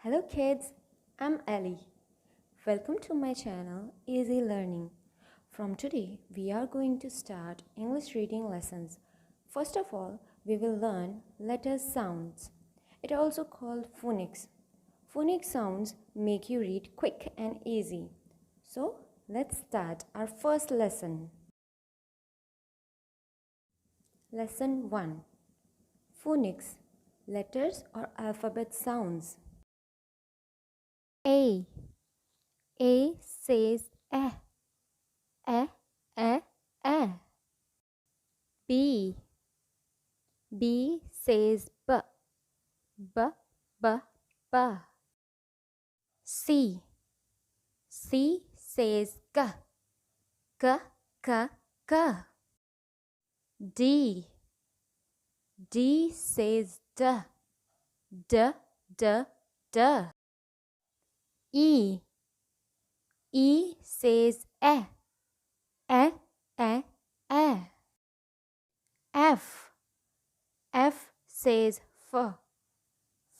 Hello kids, I'm Ellie. Welcome to my channel Easy Learning. From today, we are going to start English reading lessons. First of all, we will learn letter sounds. It also called phonics. Phonic sounds make you read quick and easy. So, let's start our first lesson. Lesson 1. Phonics, letters or alphabet sounds. A says eh, eh, eh, eh. B says b, b, b, b. C says g, g, g, g. D says d, d, d, d. E says eh, eh, eh, eh. F says f,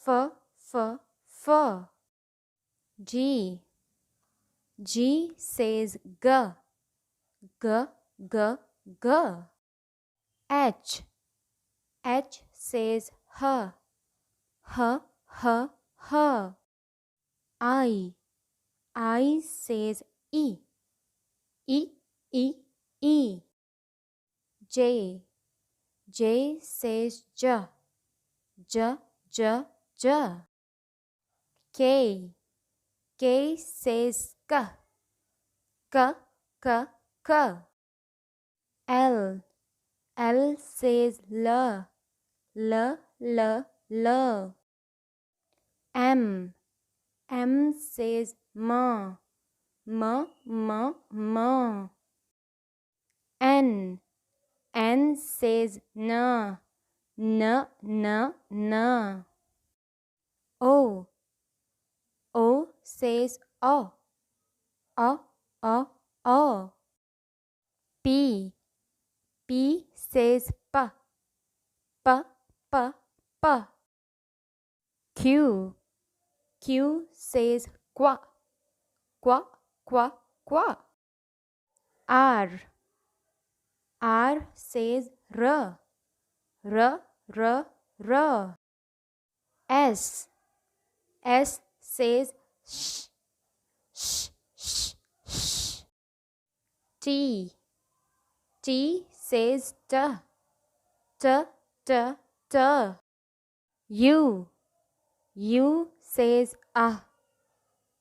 f, f, f. G says g, g, g, g. H says h, h, h, h. I says e, e, e, e. J says j, j, j, j. K says k, k, k, k. L says l, l, l, l. M says m, m, m, m. N says n, n, n, n. O says o, o, o, o. P says p, p, p, p. Q says qua, qua, qua, qua. R says r, r, r, r. S says sh, sh, sh, sh. T says t, t, t, t. U says a,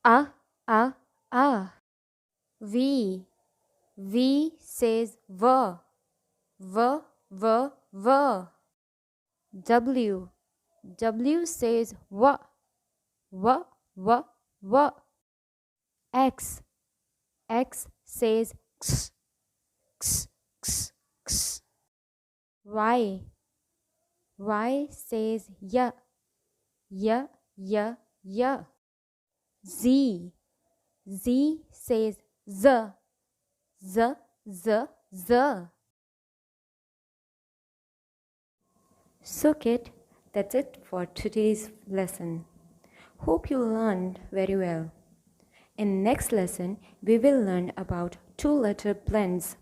a. V says v, v, v, v. W says w, w, w, w. X says x, x, x, x. Y says y, y, y, y. Z says z, z, z, z. So kid, that's it for today's lesson. Hope you learned very well. In next lesson, we will learn about two-letter blends.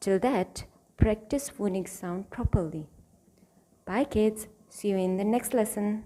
Till that, practice phonics sound properly. Bye kids, see you in the next lesson.